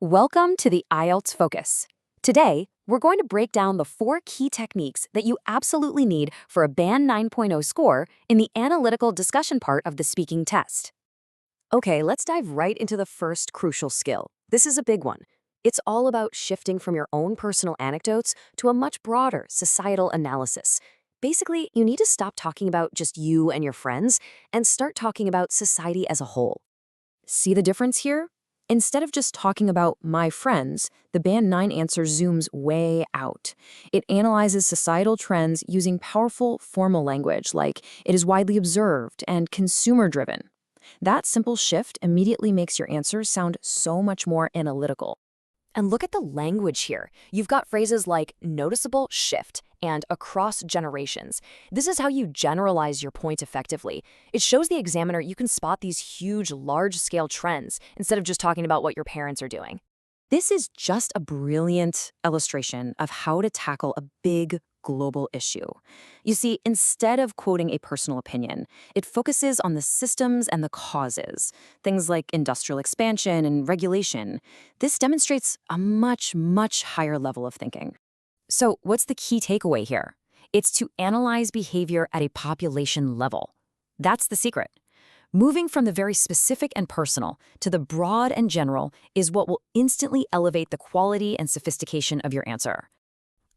Welcome to the IELTS Focus. Today, we're going to break down the 4 key techniques that you absolutely need for a Band 9.0 score in the analytical discussion part of the speaking test. Okay, let's dive right into the first crucial skill. This is a big one. It's all about shifting from your own personal anecdotes to a much broader societal analysis. Basically, you need to stop talking about just you and your friends and start talking about society as a whole. See the difference here? Instead of just talking about my friends, the Band 9 answer zooms way out. It analyzes societal trends using powerful formal language like it is widely observed and consumer-driven. That simple shift immediately makes your answers sound so much more analytical. And look at the language here. You've got phrases like noticeable shift and across generations. This is how you generalize your point effectively. It shows the examiner you can spot these huge, large-scale trends instead of just talking about what your parents are doing. This is just a brilliant illustration of how to tackle a big global issue. You see, instead of quoting a personal opinion, it focuses on the systems and the causes, things like industrial expansion and regulation. This demonstrates a much, much higher level of thinking. So what's the key takeaway here? It's to analyze behavior at a population level. That's the secret. Moving from the very specific and personal to the broad and general is what will instantly elevate the quality and sophistication of your answer.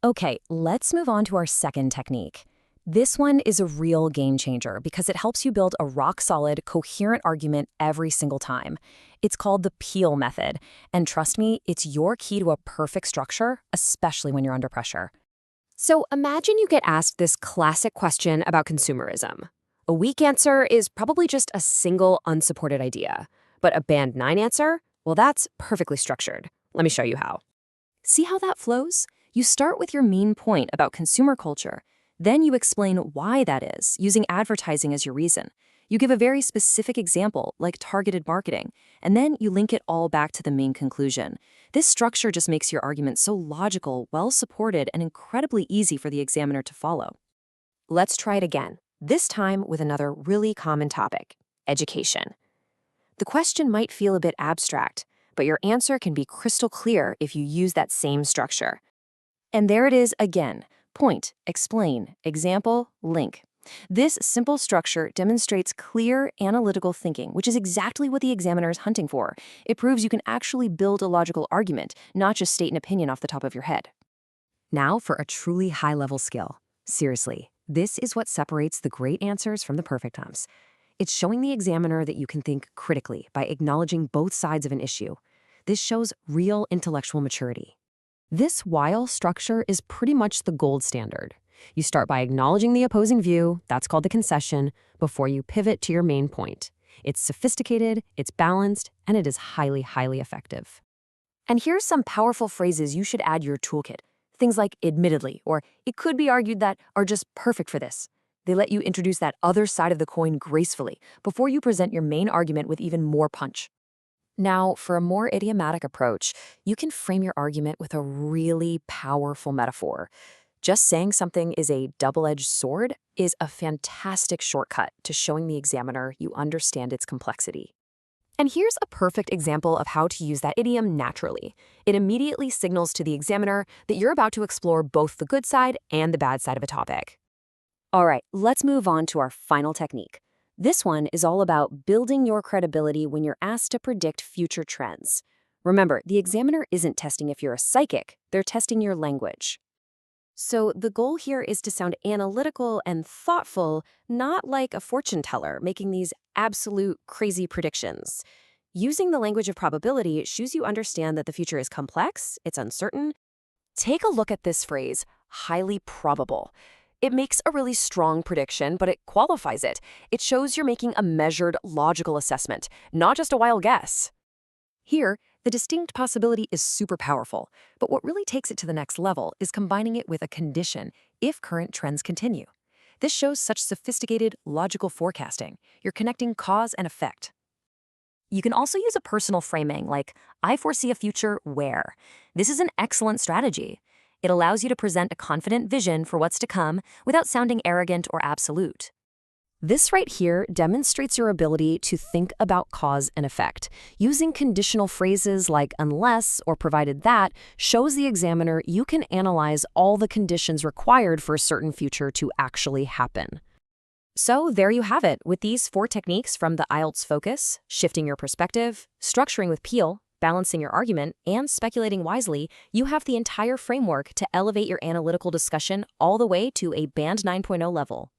Okay, let's move on to our second technique. This one is a real game changer because it helps you build a rock-solid, coherent argument every single time. It's called the Peel method, and trust me, it's your key to a perfect structure, especially when you're under pressure. So imagine you get asked this classic question about consumerism. A weak answer is probably just a single unsupported idea, but a Band 9 answer? Well, that's perfectly structured. Let me show you how. See how that flows? You start with your main point about consumer culture. Then you explain why that is, using advertising as your reason. You give a very specific example, like targeted marketing, and then you link it all back to the main conclusion. This structure just makes your argument so logical, well-supported, and incredibly easy for the examiner to follow. Let's try it again, this time with another really common topic, education. The question might feel a bit abstract, but your answer can be crystal clear if you use that same structure. And there it is again. Point, explain, example, link. This simple structure demonstrates clear analytical thinking, which is exactly what the examiner is hunting for. It proves you can actually build a logical argument, not just state an opinion off the top of your head. Now for a truly high-level skill. Seriously, this is what separates the great answers from the perfect ones. It's showing the examiner that you can think critically by acknowledging both sides of an issue. This shows real intellectual maturity. This while structure is pretty much the gold standard. You start by acknowledging the opposing view, that's called the concession, before you pivot to your main point. It's sophisticated, it's balanced, and it is highly, highly effective. And here's some powerful phrases you should add to your toolkit. Things like admittedly, or it could be argued that are just perfect for this. They let you introduce that other side of the coin gracefully before you present your main argument with even more punch. Now, for a more idiomatic approach, you can frame your argument with a really powerful metaphor. Just saying something is a double-edged sword is a fantastic shortcut to showing the examiner you understand its complexity. And here's a perfect example of how to use that idiom naturally. It immediately signals to the examiner that you're about to explore both the good side and the bad side of a topic. All right, let's move on to our final technique. This one is all about building your credibility when you're asked to predict future trends. Remember, the examiner isn't testing if you're a psychic, they're testing your language. So the goal here is to sound analytical and thoughtful, not like a fortune teller making these absolute crazy predictions. Using the language of probability shows you understand that the future is complex, it's uncertain. Take a look at this phrase, highly probable. It makes a really strong prediction, but it qualifies it. It shows you're making a measured, logical assessment, not just a wild guess. Here, the distinct possibility is super powerful, but what really takes it to the next level is combining it with a condition if current trends continue. This shows such sophisticated, logical forecasting. You're connecting cause and effect. You can also use a personal framing like, I foresee a future where. This is an excellent strategy. It allows you to present a confident vision for what's to come without sounding arrogant or absolute. This right here demonstrates your ability to think about cause and effect. Using conditional phrases like unless or provided that shows the examiner you can analyze all the conditions required for a certain future to actually happen. So there you have it. With these 4 techniques from the IELTS Focus, shifting your perspective, structuring with Peel, balancing your argument, and speculating wisely, you have the entire framework to elevate your analytical discussion all the way to a Band 9.0 level.